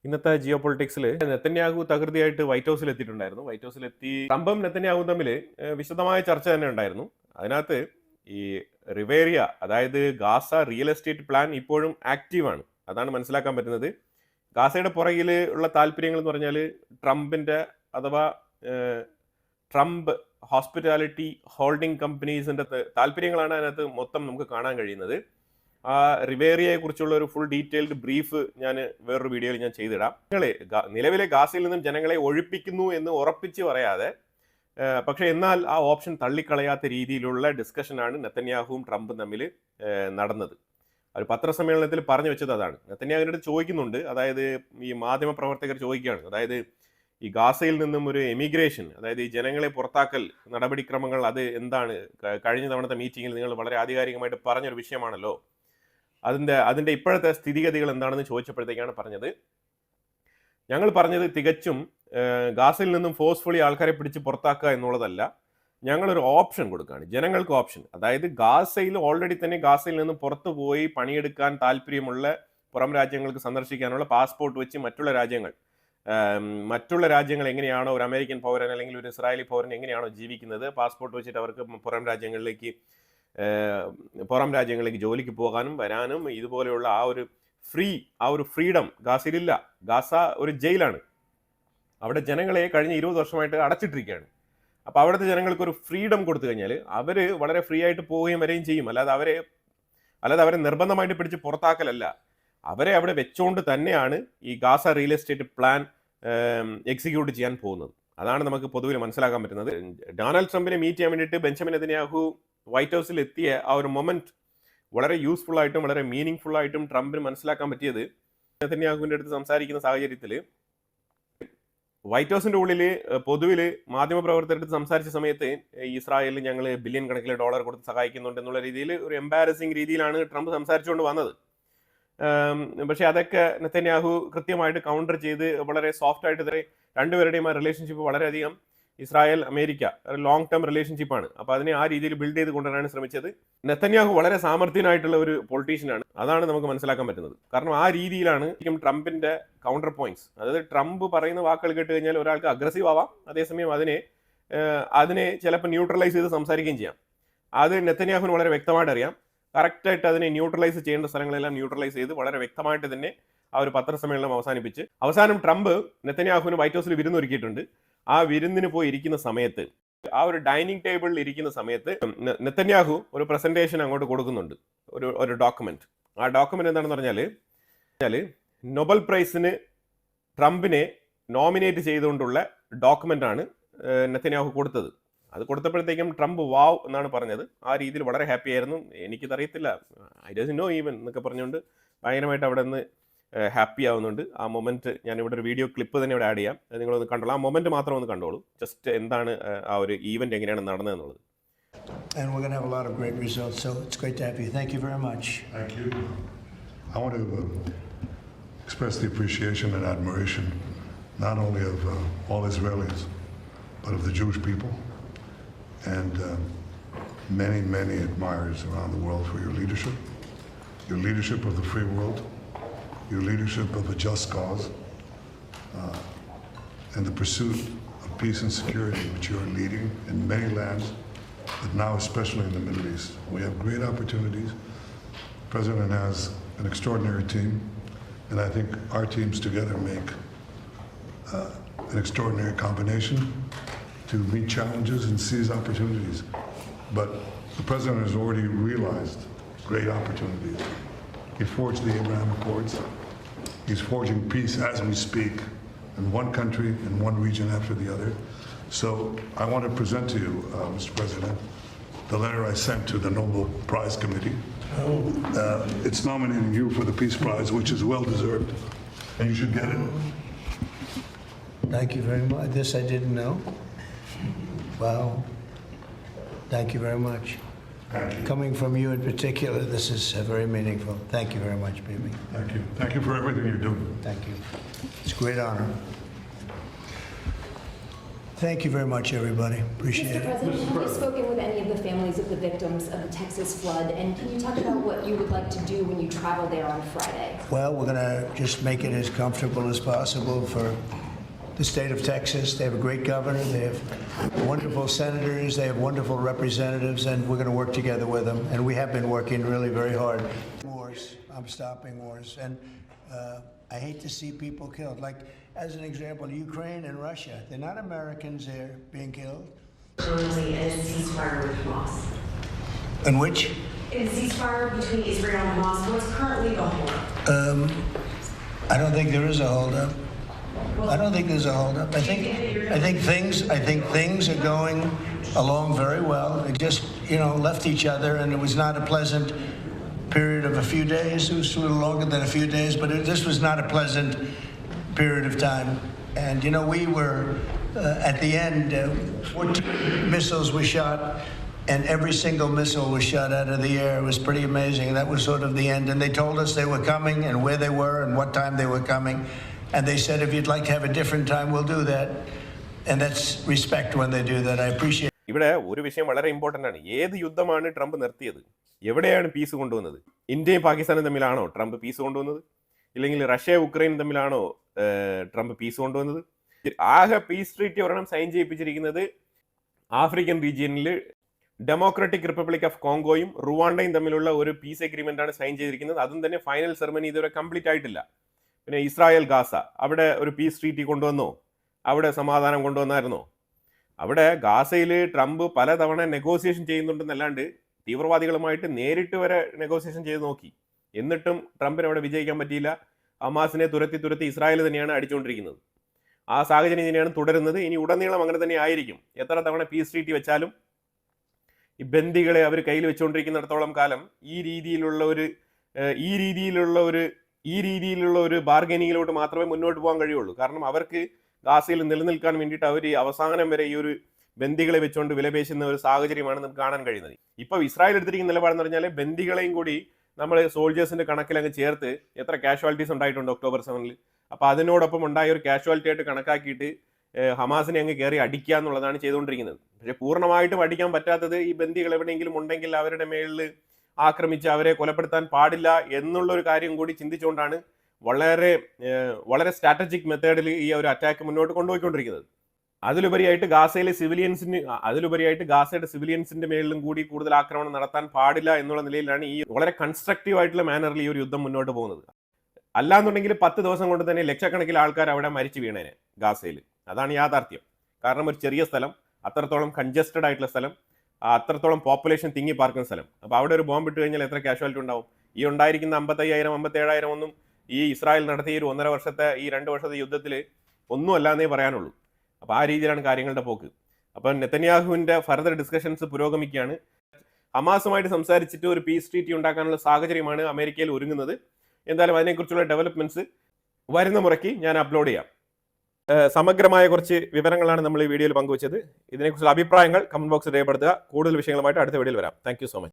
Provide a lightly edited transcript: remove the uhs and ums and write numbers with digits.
ഇന്നത്തെ Jio പൊളിറ്റിക്സിൽ Netanyahu തകൃതിയായിട്ട് white ഹൗസിൽ എത്തിയിട്ടുണ്ടായിരുന്നു. വൈറ്റ് ഹൗസിലെത്തി ട്രംപും നെതന്യാഹുവും തമ്മിൽ വിശദമായ ചർച്ച തന്നെ ഉണ്ടായിരുന്നു. അതിനകത്ത് ഈ റിവേറിയ, അതായത് ഗാസ റിയൽ എസ്റ്റേറ്റ് പ്ലാൻ ഇപ്പോഴും ആക്റ്റീവാണ്. അതാണ് മനസ്സിലാക്കാൻ പറ്റുന്നത്. ഗാസയുടെ പുറകിൽ ഉള്ള താല്പര്യങ്ങൾ എന്ന് പറഞ്ഞാൽ ട്രംപിൻ്റെ അഥവാ ട്രംപ് ഹോസ്പിറ്റാലിറ്റി ഹോൾഡിംഗ് കമ്പനീസിൻ്റെ താല്പര്യങ്ങളാണ് അതിനകത്ത് മൊത്തം നമുക്ക് കാണാൻ കഴിയുന്നത്. ആ റിവേറിയയെ കുറിച്ചുള്ള ഒരു ഫുൾ ഡീറ്റെയിൽഡ് ബ്രീഫ് ഞാൻ വേറൊരു വീഡിയോയിൽ ഞാൻ ചെയ്തിടാം. നിലവിലെ ഗാസയിൽ നിന്നും ജനങ്ങളെ ഒഴിപ്പിക്കുന്നു എന്ന് ഉറപ്പിച്ച് പറയാതെ, പക്ഷേ എന്നാൽ ആ ഓപ്ഷൻ തള്ളിക്കളയാത്ത രീതിയിലുള്ള ഡിസ്കഷനാണ് നെതന്യാഹുവും ട്രംപും തമ്മിൽ നടന്നത്. ഒരു പത്രസമ്മേളനത്തിൽ പറഞ്ഞു വെച്ചത് അതാണ്. നെതന്യാഹുവിൻ്റെ അടുത്ത് ചോദിക്കുന്നുണ്ട്, അതായത് ഈ മാധ്യമ പ്രവർത്തകർ ചോദിക്കുകയാണ്, അതായത് ഈ ഗാസയിൽ നിന്നും ഒരു എമിഗ്രേഷൻ, അതായത് ഈ ജനങ്ങളെ പുറത്താക്കൽ നടപടിക്രമങ്ങൾ, അത് എന്താണ്? കഴിഞ്ഞ തവണത്തെ മീറ്റിങ്ങിൽ നിങ്ങൾ വളരെ ആധികാരികമായിട്ട് പറഞ്ഞൊരു വിഷയമാണല്ലോ. അതിൻ്റെ ഇപ്പോഴത്തെ സ്ഥിതിഗതികൾ എന്താണെന്ന് ചോദിച്ചപ്പോഴത്തേക്കാണ് പറഞ്ഞത്, ഞങ്ങൾ പറഞ്ഞത് തികച്ചും ഗാസയിൽ നിന്നും ഫോഴ്സ്ഫുള്ളി ആൾക്കാരെ പിടിച്ച് പുറത്താക്കുക എന്നുള്ളതല്ല, ഞങ്ങളൊരു ഓപ്ഷൻ കൊടുക്കുകയാണ്, ജനങ്ങൾക്ക് ഓപ്ഷൻ. അതായത് ഗാസയിൽ ഓൾറെഡി തന്നെ ഗാസയിൽ നിന്ന് പുറത്തു പോയി പണിയെടുക്കാൻ താല്പര്യമുള്ള പുറം രാജ്യങ്ങൾക്ക് സന്ദർശിക്കാനുള്ള പാസ്പോർട്ട് വെച്ച് മറ്റുള്ള രാജ്യങ്ങൾ എങ്ങനെയാണോ ഒരു അമേരിക്കൻ പൗരൻ അല്ലെങ്കിൽ ഒരു ഇസ്രായേലി പൗരൻ എങ്ങനെയാണോ ജീവിക്കുന്നത്, പാസ്പോർട്ട് വെച്ചിട്ട് അവർക്ക് പുറം രാജ്യങ്ങളിലേക്ക് ജോലിക്ക് പോകാനും വരാനും ഇതുപോലെയുള്ള ആ ഒരു ഫ്രീഡം ഗാസയിലില്ല. ഗാസ ഒരു ജയിലാണ്. അവിടെ ജനങ്ങളെ കഴിഞ്ഞ 20 വർഷമായിട്ട് അടച്ചിട്ടിരിക്കുകയാണ്. അപ്പോൾ അവിടുത്തെ ജനങ്ങൾക്ക് ഒരു ഫ്രീഡം കൊടുത്തു കഴിഞ്ഞാൽ അവർ വളരെ ഫ്രീ ആയിട്ട് പോവുകയും വരികയും ചെയ്യും. അല്ലാതെ അവരെ നിർബന്ധമായിട്ട് പിടിച്ച് പുറത്താക്കലല്ല, അവരെ അവിടെ വെച്ചുകൊണ്ട് തന്നെയാണ് ഈ Gaza real estate plan execute ചെയ്യാൻ പോകുന്നത്. അതാണ് നമുക്ക് പൊതുവിൽ മനസ്സിലാക്കാൻ പറ്റുന്നത്. ഡൊണാൾഡ് ട്രംപിനെ മീറ്റ് ചെയ്യാൻ വേണ്ടിയിട്ട് ബെഞ്ചമിൻ നെതന്യാഹു വൈറ്റ് ഹൗസിൽ എത്തിയ ആ ഒരു മൊമെന്റ് വളരെ യൂസ്ഫുൾ ആയിട്ടും വളരെ മീനിങ് ഫുൾ ആയിട്ടും ട്രംപിന് മനസ്സിലാക്കാൻ പറ്റിയത്, നെതന്യാഹുവിൻ്റെ അടുത്ത് സംസാരിക്കുന്ന സാഹചര്യത്തിൽ വൈറ്റ് ഹൗസിൻ്റെ ഉള്ളിൽ പൊതുവിൽ മാധ്യമപ്രവർത്തകരുടെ അടുത്ത് സംസാരിച്ച സമയത്ത് ഇസ്രായേലിൽ ഞങ്ങൾ ബില്യൺ കണക്കിന് ഡോളർ കൊടുത്ത് സഹായിക്കുന്നുണ്ട് എന്നുള്ള രീതിയിൽ ഒരു എംബാരസിങ് രീതിയിലാണ് ട്രംപ് സംസാരിച്ചുകൊണ്ട് വന്നത്. പക്ഷേ അതൊക്കെ നെതന്യാഹു കൃത്യമായിട്ട് കൗണ്ടർ ചെയ്ത് വളരെ സോഫ്റ്റ് ആയിട്ട് രണ്ടുപേരുടെയും ആ റിലേഷൻഷിപ്പ് വളരെയധികം ഇസ്രായേൽ അമേരിക്ക ഒരു ലോങ് ടേം റിലേഷൻഷിപ്പാണ്. അപ്പോൾ അതിനെ ആ രീതിയിൽ ബിൽഡ് ചെയ്ത് കൊണ്ടുവരാനാണ് ശ്രമിച്ചത്. നെതന്യാഹു വളരെ സാമർഥ്യനായിട്ടുള്ള ഒരു പൊളിറ്റീഷ്യനാണ്, അതാണ് നമുക്ക് മനസ്സിലാക്കാൻ പറ്റുന്നത്. കാരണം ആ രീതിയിലാണ് ട്രംപിന്റെ കൗണ്ടർ പോയിന്റ്സ്. അതായത് ട്രംപ് പറയുന്ന വാക്കുകൾ കേട്ട് കഴിഞ്ഞാൽ ഒരാൾക്ക് അഗ്രസീവ് ആവാം, അതേസമയം അതിനെ ചിലപ്പോൾ ന്യൂട്രലൈസ് ചെയ്ത് സംസാരിക്കുകയും ചെയ്യാം. അത് നെതന്യാഹുവിന് വളരെ വ്യക്തമായിട്ട് അറിയാം. കറക്റ്റായിട്ട് അതിനെ ന്യൂട്രലൈസ് ചെയ്യേണ്ട സ്ഥലങ്ങളെല്ലാം ന്യൂട്രലൈസ് ചെയ്ത് വളരെ വ്യക്തമായിട്ട് തന്നെ ആ ഒരു പത്രസമ്മേളനം അവസാനിപ്പിച്ച് അവസാനം ട്രംപ് നെതന്യാഹുവിന് വൈറ്റ് ഹൗസിൽ വിരുന്നൊരുക്കിയിട്ടുണ്ട്. ആ വിരുന്നിന് പോയി ഇരിക്കുന്ന സമയത്ത്, ആ ഒരു ഡൈനിങ് ടേബിളിൽ ഇരിക്കുന്ന സമയത്ത് നെതന്യാഹു ഒരു പ്രസന്റേഷൻ അങ്ങോട്ട് കൊടുക്കുന്നുണ്ട്, ഒരു ഡോക്യുമെന്റ്. ആ ഡോക്യുമെന്റ് എന്താണെന്ന് പറഞ്ഞാൽ നൊബൽ പ്രൈസിന് ട്രംപിനെ നോമിനേറ്റ് ചെയ്തുകൊണ്ടുള്ള ഡോക്യുമെന്റ് ആണ് നെതന്യാഹു കൊടുത്തത്. അത് കൊടുത്തപ്പോഴത്തേക്കും ട്രംപ് വാവ് എന്നാണ് പറഞ്ഞത്. ആ രീതിയിൽ വളരെ ഹാപ്പി ആയിരുന്നു. എനിക്കിതറിയത്തില്ല, ഐ ഡോണ്ട് നോ ഈവൻ എന്നൊക്കെ പറഞ്ഞുകൊണ്ട് ഭയങ്കരമായിട്ട് അവിടെ നിന്ന് ഹാപ്പി ആവുന്നുണ്ട്. ആ മൊമെന്റ് ഞാൻ ഇവിടെ ഒരു വീഡിയോ ക്ലിപ്പ് തന്നെ ഇവിടെ ആഡ് ചെയ്യാം, നിങ്ങളൊന്ന് കണ്ടോളൂ. ആ മൊമെന്റ് മാത്രം ഒന്ന് കണ്ടോളൂ, ജസ്റ്റ് എന്താണ് ആ ഒരു ഈവന്റ് എങ്ങനെയാണ് നടന്നതെന്നുള്ളത്. And we're going to have a lot of great results, so it's great to have you. Thank you very much. Thank you. I want to express the appreciation and admiration not only of all Israelis, but of the Jewish people and many admirers around the world for your leadership of the free world, your leadership of a just cause, and the pursuit of peace and security, which you are leading in many lands, but now especially in the Middle East. We have great opportunities. The President has an extraordinary team, and I think our teams together make an extraordinary combination to meet challenges and seize opportunities. But the President has already realized great opportunities. He forged the Abraham Accords. He's forging peace as we speak in one country and one region after the other. So I want to present to you, Mr. President, the letter I sent to the Nobel Prize Committee. It's nominating you for the Peace Prize, which is well deserved, and you should get it. Thank you very much. This I didn't know. Wow. Thank you very much. Coming from you in particular, this is very meaningful. Thank you very much, Bibi. Thank you. Thank you for everything you're doing. Thank you. It's a great honor. Thank you very much, everybody. Appreciate Mr. it. President, have you spoken with any of the families of the victims of the Texas flood? And can you talk about what you would like to do when you travel there on Friday? Well, we're going to just make it as comfortable as possible for the state of Texas. They have a great governor. They have wonderful senators. They have wonderful representatives, and we're going to work together with them. And we have been working really very hard. Wars. I'm stopping wars. And I hate to see people killed. Like, as an example, Ukraine and Russia. They're not Americans there being killed. Currently a ceasefire with Hamas. In which? In a ceasefire between Israel and Hamas, what's currently the holdup? I don't think there is a holdup. I don't think there's a holdup. I think things are going along very well. They just, left each other, and it was not a pleasant period of a few days. It was a little longer than a few days, but this was not a pleasant period of time. And, we were, at the end, 14 missiles were shot, and every single missile was shot out of the air. It was pretty amazing. That was sort of the end. And they told us they were coming and where they were and what time they were coming. And they said, if you'd like to have a different time, we'll do that. And that's respect when they do that. I appreciate it. ഇവിടെ ഒരു വിഷയം വളരെ important ആണ്. ഏത് യുദ്ധമാണ് Trump നിർത്തിയത്? എവിടെയാണ് piece കൊണ്ടുവന്നത്? ഇന്ത്യയും പാകിസ്ഥാനും തമ്മിലാണോ ട്രംപ് പീസ് കൊണ്ടുവന്നത്? ഇല്ലെങ്കിൽ റഷ്യ ഉക്രൈനും തമ്മിലാണോ ട്രംപ് പീസ് കൊണ്ടുവന്നത്? ആകെ പീസ് ട്രീറ്റി ഒരെണ്ണം സൈൻ ചെയ്യിപ്പിച്ചിരിക്കുന്നത് ആഫ്രിക്കൻ റീജിയനിൽ ഡെമോക്രാറ്റിക് റിപ്പബ്ലിക് ഓഫ് കോങ്കോയും റുവാണ്ടയും തമ്മിലുള്ള ഒരു പീസ് എഗ്രിമെന്റ് ആണ് സൈൻ ചെയ്തിരിക്കുന്നത്. അതും തന്നെ ഫൈനൽ സെറമണി ഇതുവരെ കംപ്ലീറ്റ് ആയിട്ടില്ല. പിന്നെ ഇസ്രായേൽ ഗാസ, അവിടെ ഒരു പീസ് ട്രീറ്റി കൊണ്ടുവന്നോ? അവിടെ സമാധാനം കൊണ്ടുവന്നായിരുന്നോ? അവിടെ ഗാസയിൽ ട്രംപ് പലതവണ നെഗോസിയേഷൻ ചെയ്യുന്നുണ്ടെന്നല്ലാണ്ട് തീവ്രവാദികളുമായിട്ട് നേരിട്ട് വരെ നെഗോസിയേഷൻ ചെയ്ത് നോക്കി. എന്നിട്ടും ട്രംപിന് അവിടെ വിജയിക്കാൻ പറ്റിയില്ല. ഹമാസിനെ തുരത്തി ഇസ്രായേൽ തന്നെയാണ് അടിച്ചുകൊണ്ടിരിക്കുന്നത്. ആ സാഹചര്യം തന്നെയാണ് തുടരുന്നത്. ഇനി ഉടനീളം അങ്ങനെ തന്നെ ആയിരിക്കും. എത്ര തവണ പീസ് ട്രീറ്റി വെച്ചാലും ഈ ബന്ദികളെ അവർ കയ്യിൽ വെച്ചുകൊണ്ടിരിക്കുന്നിടത്തോളം കാലം ഈ രീതിയിലുള്ള ഒരു ബാർഗനിങ്ങിലോട്ട് മാത്രമേ മുന്നോട്ട് പോകാൻ കഴിയുള്ളൂ. കാരണം അവർക്ക് ഗാസയിൽ നിലനിൽക്കാൻ വേണ്ടിയിട്ട് അവർ ഈ അവസാനം വരെ ഈ ഒരു ബന്ദികളെ വെച്ചുകൊണ്ട് വിലപേശുന്ന ഒരു സാഹചര്യമാണ് നമുക്ക് കാണാൻ കഴിയുന്നത്. ഇപ്പോൾ ഇസ്രായേൽ എടുത്തിരിക്കുന്ന നിലപാടെന്ന് പറഞ്ഞാൽ ബന്ദികളെയും കൂടി നമ്മൾ സോൾജേഴ്സിന്റെ കണക്കിൽ അങ്ങ് ചേർത്ത് എത്ര കാഷ്വാലിറ്റീസ് ഉണ്ടായിട്ടുണ്ട് ഒക്ടോബർ 7-ൽ, അപ്പോൾ അതിനോടൊപ്പം ഉണ്ടായ ഒരു കാഷ്വാലിറ്റി ആയിട്ട് കണക്കാക്കിയിട്ട് ഹമാസിനെ അങ്ങ് കയറി അടിക്കുക എന്നുള്ളതാണ് ചെയ്തുകൊണ്ടിരിക്കുന്നത്. പക്ഷേ പൂർണ്ണമായിട്ടും അടിക്കാൻ പറ്റാത്തത് ഈ ബന്ദികൾ എവിടെയെങ്കിലും ഉണ്ടെങ്കിൽ അവരുടെ മേളിൽ ആക്രമിച്ച് അവരെ കൊലപ്പെടുത്താൻ പാടില്ല എന്നുള്ളൊരു കാര്യം കൂടി ചിന്തിച്ചുകൊണ്ടാണ് വളരെ സ്ട്രാറ്റജിക് മെത്തേഡിൽ ഈ ഒരു അറ്റാക്ക് മുന്നോട്ട് കൊണ്ടുപോയിക്കൊണ്ടിരിക്കുന്നത്. അതിലുപരിയായിട്ട് ഗാസയുടെ സിവിലിയൻസിന്റെ മേളിലും കൂടി കൂടുതൽ ആക്രമണം നടത്താൻ പാടില്ല എന്നുള്ള നിലയിലാണ് ഈ വളരെ കൺസ്ട്രക്റ്റീവ് ആയിട്ടുള്ള മാനറിൽ ഈ ഒരു യുദ്ധം മുന്നോട്ട് പോകുന്നത്. അല്ലാന്നുണ്ടെങ്കിൽ 10 ദിവസം കൊണ്ട് തന്നെ ലക്ഷക്കണക്കിന് ആൾക്കാർ അവിടെ മരിച്ചു വീണേനെ ഗാസയിൽ. അതാണ് യാഥാർത്ഥ്യം. കാരണം ഒരു ചെറിയ സ്ഥലം, അത്രത്തോളം കൺജസ്റ്റഡ് ആയിട്ടുള്ള സ്ഥലം, അത്രത്തോളം പോപ്പുലേഷൻ തിങ്ങി പാർക്കുന്ന സ്ഥലം. അപ്പോൾ അവിടെ ഒരു ബോംബ് ഇട്ട് കഴിഞ്ഞാൽ എത്ര കാഷ്വാലിറ്റി ഉണ്ടാവും? ഈ ഉണ്ടായിരിക്കുന്ന 55,000 57,000 ഒന്നും ഈ ഇസ്രായേൽ നടത്തിയ ഒരു 2 വർഷത്തെ യുദ്ധത്തിൽ ഒന്നും അല്ലാന്നേ പറയാനുള്ളൂ. അപ്പോൾ ആ രീതിയിലാണ് കാര്യങ്ങളുടെ പോക്ക്. അപ്പം നെതന്യാഹുവിൻ്റെ ഫർദർ ഡിസ്കഷൻസ് പുരോഗമിക്കുകയാണ്. ഹമാസുമായിട്ട് സംസാരിച്ചിട്ട് ഒരു പീസ് ട്രീറ്റി ഉണ്ടാക്കാനുള്ള സാഹചര്യമാണ് അമേരിക്കയിൽ ഒരുങ്ങുന്നത്. എന്തായാലും അതിനെക്കുറിച്ചുള്ള ഡെവലപ്മെന്റ്സ് വരുന്ന മുറയ്ക്ക് ഞാൻ അപ്ലോഡ് ചെയ്യാം. സമഗ്രമായ കുറച്ച് വിവരങ്ങളാണ് നമ്മൾ ഈ വീഡിയോയിൽ പങ്കുവച്ചത്. ഇതിനെക്കുറിച്ചുള്ള അഭിപ്രായങ്ങൾ കമന്റ് ബോക്സിൽ രേഖപ്പെടുത്തുക. കൂടുതൽ വിഷയങ്ങളുമായിട്ട് അടുത്ത വീഡിയോയിൽ വരാം. Thank you so much.